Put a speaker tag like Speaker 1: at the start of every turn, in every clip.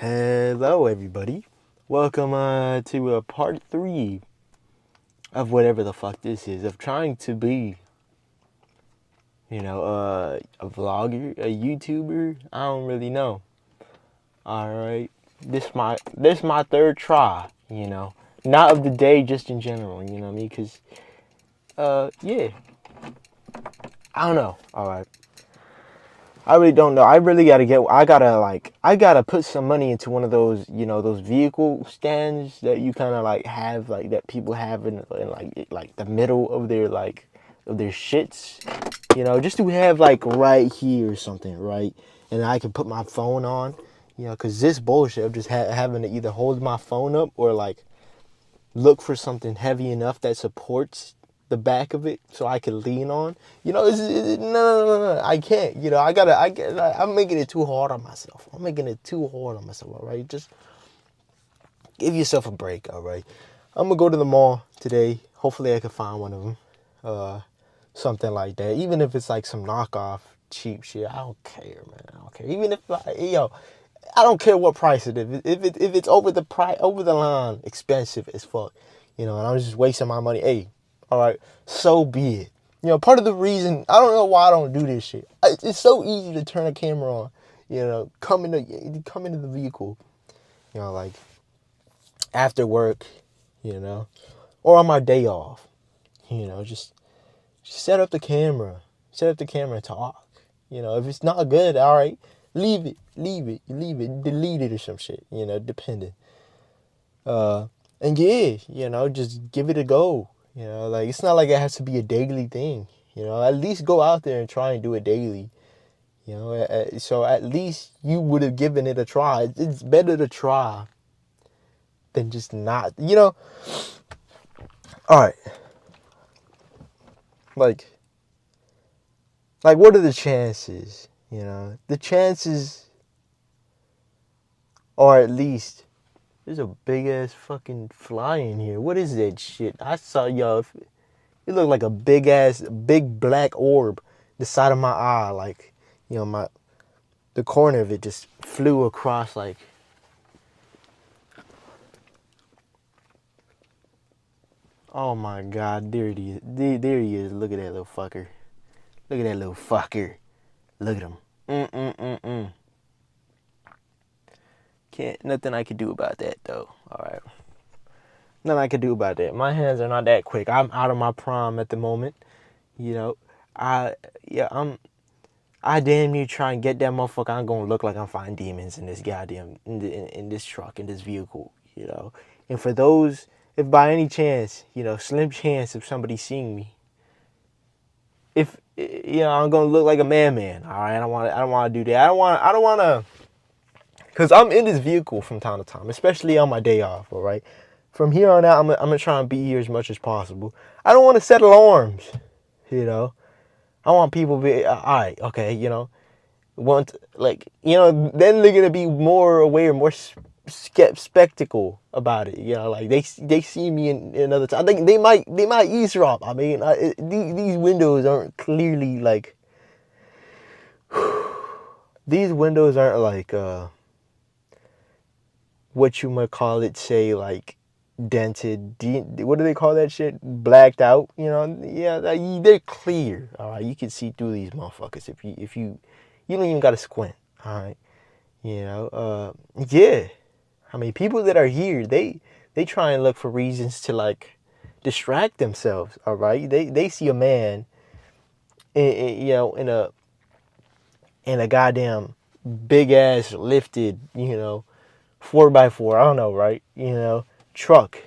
Speaker 1: Hello, everybody. Welcome to part 3 of whatever the fuck this is, of trying to be, a vlogger, a YouTuber. I don't really know. All right, this my third try. Not of the day, just in general. You know what I mean? Cause yeah, I don't know. All right. I really don't know. I gotta put some money into one of those, those vehicle stands that you kind of like have, like that people have in like the middle of their shits, just to have like right here or something, right? And I can put my phone on, cause this bullshit of just having to either hold my phone up or like look for something heavy enough that supports the back of it so I can lean on. No, I can't. I'm making it too hard on myself. All right, just give yourself a break. All right, I'm gonna go to the mall today. Hopefully, I can find one of them. Something like that. Even if it's like some knockoff cheap shit, I don't care, man. I don't care. Even if I don't care what price it is. If it's over the line, expensive as fuck, and I'm just wasting my money. Hey, all right, so be it. Part of the reason I don't know why I don't do this shit. It's so easy to turn a camera on. Come into the vehicle. Like after work, you know, or on my day off. Just set up the camera. Set up the camera and talk. If it's not good, all right, delete it or some shit. Depending. And yeah, just give it a go. Like it's not like it has to be a daily thing. At least go out there and try and do it daily. So at least you would have given it a try. It's better to try than just not. All right. Like what are the chances? The chances are at least there's a big ass fucking fly in here. What is that shit? I saw y'all. It looked like a big black orb. The side of my eye, like, the corner of it just flew across, like. Oh my God, there it is. There he is. Look at that little fucker. Look at that little fucker. Look at him. Mm. Can't, nothing I could do about that, though. All right. Nothing I could do about that. My hands are not that quick. I'm out of my prime at the moment. You know, I, yeah, I damn near try and get that motherfucker. I'm gonna look like I'm fighting demons in this goddamn in this truck, in this vehicle. And for those, if by any chance, slim chance of somebody seeing me, if I'm gonna look like a madman. All right, I don't want to do that. I don't want to, cause I'm in this vehicle from time to time, especially on my day off. All right, from here on out, I'm gonna try and be here as much as possible. I don't want to set alarms. You know, I want people to be all right. Okay, want then they're gonna be more aware, more skeptical about it. Like they see me in another time. I think they might eavesdrop. I mean, these windows aren't clearly like these windows aren't like what you might call it, say like dented. What do they call that shit? Blacked out. Yeah, they're clear. All right, you can see through these motherfuckers if you don't even gotta squint. All right. Yeah. I mean, people that are here, they try and look for reasons to like distract themselves. All right, they see a man, in a goddamn big ass lifted, 4x4. I don't know, right? Truck.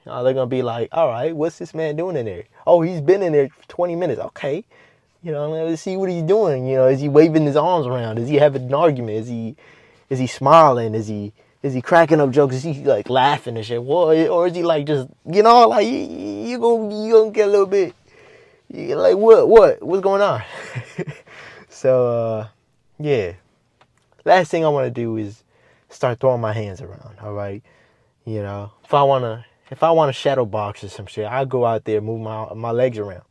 Speaker 1: They're gonna be like, all right, what's this man doing in there? Oh, he's been in there for 20 minutes. Okay. Let's see what he's doing. Is he waving his arms around? Is he having an argument? Is he smiling? Is he cracking up jokes? Is he like laughing and shit? What? Or is he like just like you gonna get a little bit like what's going on? So yeah. Last thing I want to do is start throwing my hands around. All right, if I wanna shadow box or some shit, I go out there, move my legs around.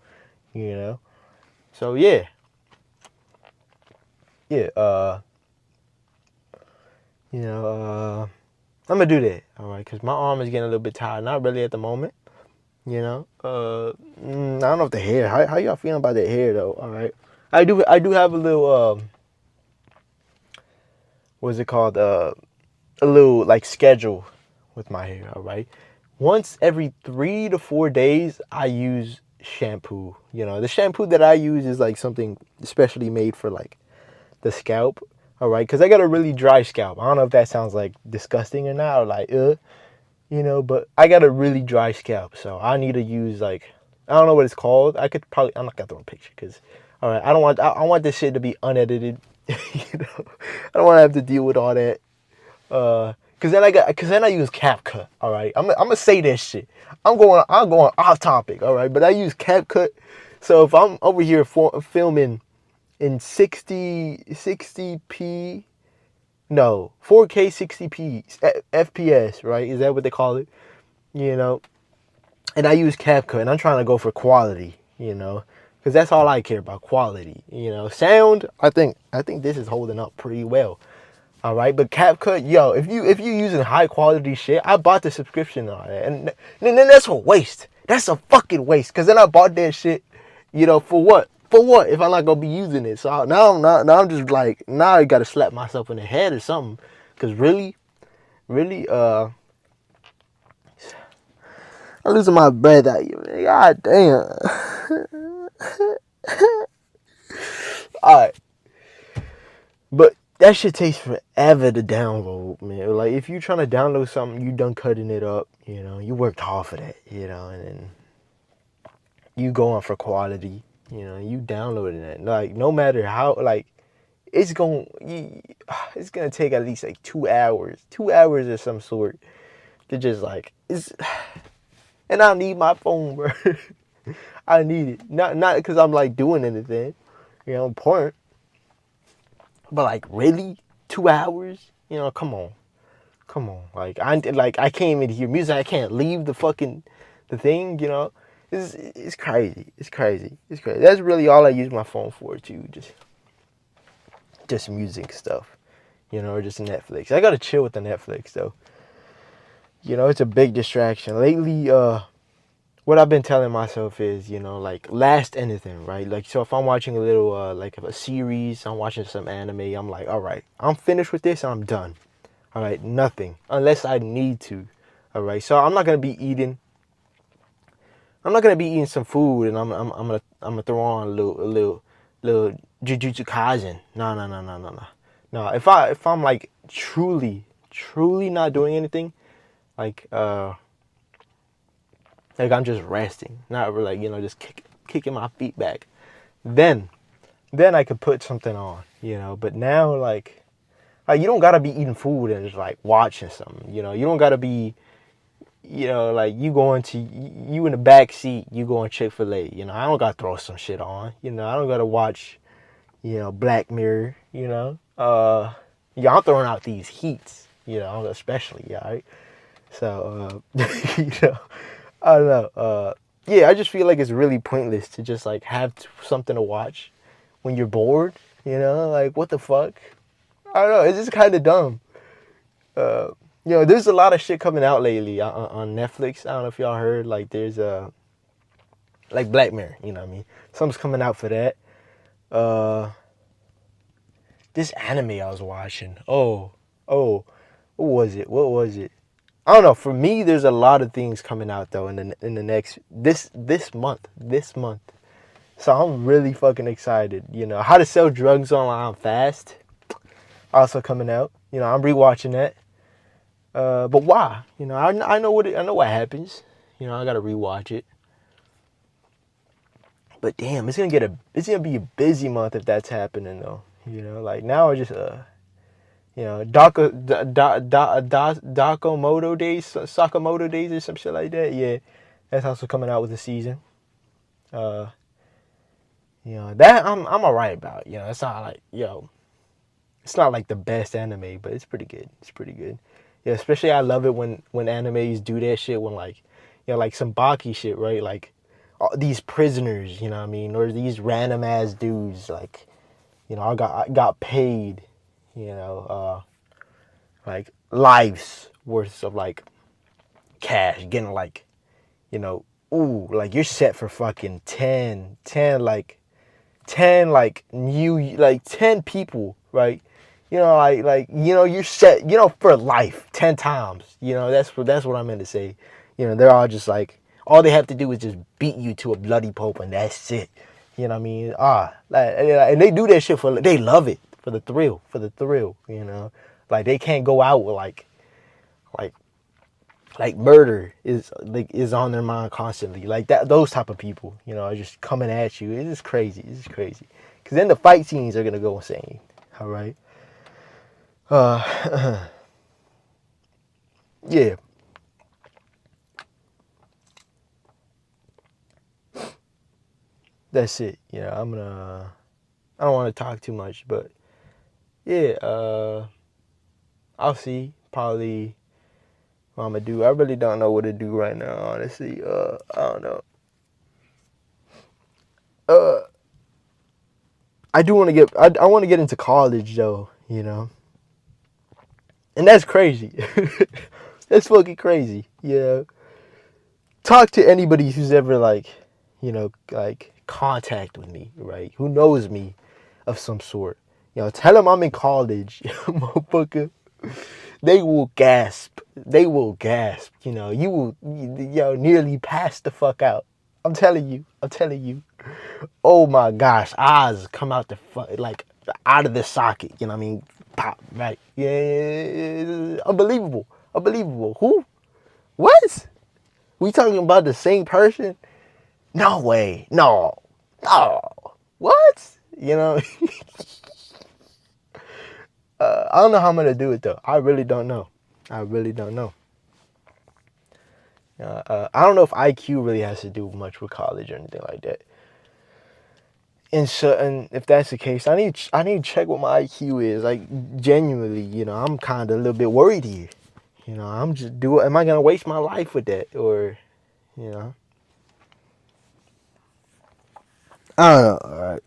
Speaker 1: So yeah. You know, I'm gonna do that. All right, because my arm is getting a little bit tired. Not really at the moment. You know, I don't know if the hair. How y'all feeling about the hair though? All right, I do have a little what's it called? A little like schedule with my hair. All right, once every 3 to 4 days, I use shampoo. You know, the shampoo that I use is like something especially made for like the scalp. All right, because I got a really dry scalp. I don't know if that sounds like disgusting or not, or like you know, but I got a really dry scalp, so I need to use like I don't know what it's called. I could probably I'm not gonna throw a picture because all right, I want this shit to be unedited. You know, I don't want to have to deal with all that. Cause then I use CapCut. All right, I'm gonna say this shit. I'm going off topic. All right, but I use CapCut. So if I'm over here filming in 60p, no, 4K 60p FPS, right? Is that what they call it? You know, and I use CapCut, and I'm trying to go for quality. You know, because that's all I care about, quality. You know, sound. I think this is holding up pretty well. All right, but CapCut, yo, if you using high quality shit, I bought the subscription on it, and then that's a waste. That's a fucking waste. Cause then I bought that shit, you know, for what? For what? If I'm not gonna be using it, so now I'm just like now I gotta slap myself in the head or something. Cause really, I'm losing my breath out here, man. God damn. All right, but that shit takes forever to download, man. Like if you trying to download something, you done cutting it up, you know, you worked hard for that, you know, and then you going for quality, you know, you downloading it. Like no matter how, like it's gonna take at least like 2 hours, 2 hours of some sort to just like it's. And I need my phone, bro. I need it, not because I'm like doing anything, you know, important, but like really 2 hours, you know, come on. Come on, like I can't even hear music. I can't leave the thing. You know, it's crazy. It's crazy. It's crazy. That's really all I use my phone for too. Just music stuff. You know, or just Netflix. I gotta chill with the Netflix though. You know, it's a big distraction lately. What I've been telling myself is, you know, like last anything, right? Like so, if I'm watching a little like a series, I'm watching some anime. I'm like, all right, I'm finished with this. I'm done. All right, nothing unless I need to. All right, so I'm not gonna be eating. I'm not gonna be eating some food, and I'm gonna throw on a little Jujutsu Kaisen. No. No, if I'm like truly not doing anything, like like I'm just resting, not really, like, you know, just kicking my feet back. Then I could put something on, you know. But now like you don't gotta be eating food and just like watching something, you know. You don't gotta be, you know, like you in the back seat, you going Chick-fil-A, you know. I don't gotta throw some shit on, you know. I don't gotta watch, you know, Black Mirror, you know. Yeah, I'm throwing out these heats, you know, especially, yeah, right? So you know, I don't know. Yeah, I just feel like it's really pointless to just like have something to watch when you're bored, you know. Like what the fuck? I don't know, it's just kind of dumb. uh you know, there's a lot of shit coming out lately on Netflix. I don't know if y'all heard, like there's like Black Mirror, you know what I mean? Something's coming out for that. Uh this anime I was watching. Oh, what was it? What was it? I don't know. For me, there's a lot of things coming out though in the next this month. This month. So I'm really fucking excited. You know, How to Sell Drugs Online Fast also coming out. You know, I'm rewatching that. But why? You know, I know I know what happens. You know, I gotta rewatch it. But damn, it's gonna be a busy month if that's happening though. You know, like now I just you know, Sakamoto Days or some shit like that. Yeah, that's also coming out with the season. Uh, you know, that I'm alright about. You know, it's not like, yo, it's not like the best anime, but it's pretty good. It's pretty good. Yeah, especially I love it when animes do that shit, when like, you know, like some Baki shit, right? Like these prisoners, you know what I mean, or these random ass dudes, like, you know, I got paid, you know, like lives worth of like cash, getting like, you know, ooh, like you're set for fucking 10 like 10 like new like 10 people, right? You know, like you know, you're set, you know, for life 10 times. You know, that's what I meant to say. You know, they're all just like, all they have to do is just beat you to a bloody pulp and that's it. You know what I mean? Like, and they do that shit for, they love it for the thrill, you know. Like they can't go out with like like murder is like is on their mind constantly. Like that, those type of people, you know, are just coming at you. It's just crazy. It's just crazy. Cause then the fight scenes are gonna go insane. All right. Uh, yeah. That's it. Yeah, I'm gonna. I don't want to talk too much, but yeah. I'll see. Probably what I'm gonna do. I really don't know what to do right now. Honestly. I don't know. Uh, I do want to get. I want to get into college though. You know. And that's crazy. That's fucking crazy. You know, talk to anybody who's ever like, you know, like contact with me, right? Who knows me of some sort. You know, tell them I'm in college, motherfucker. They will gasp. They will gasp. You know, you will, nearly pass the fuck out. I'm telling you. I'm telling you. Oh my gosh, eyes come out the like out of the socket. You know what I mean? Pop, right? Yeah, unbelievable, unbelievable. Who? What? We talking about the same person? No way. No. No. What? You know? I don't know how I'm gonna do it though. I really don't know. I really don't know. I don't know if IQ really has to do much with college or anything like that. And if that's the case, I need to check what my IQ is. Like genuinely, you know, I'm kind of a little bit worried here. You know, I'm just am I gonna waste my life with that, or you know? I don't know. All right.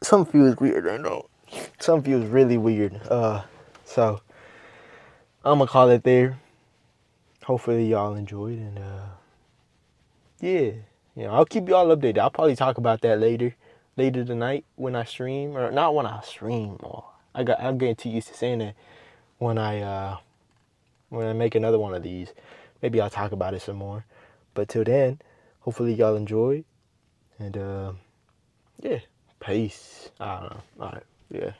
Speaker 1: Some feels weird. I know. Some feels really weird. So I'm gonna call it there. Hopefully y'all enjoyed, and yeah, I'll keep y'all updated. I'll probably talk about that later tonight when I stream, or not when I stream. Or I'm getting too used to saying that when I make another one of these. Maybe I'll talk about it some more. But till then, hopefully y'all enjoy, and yeah, peace. I don't know. All right, yeah.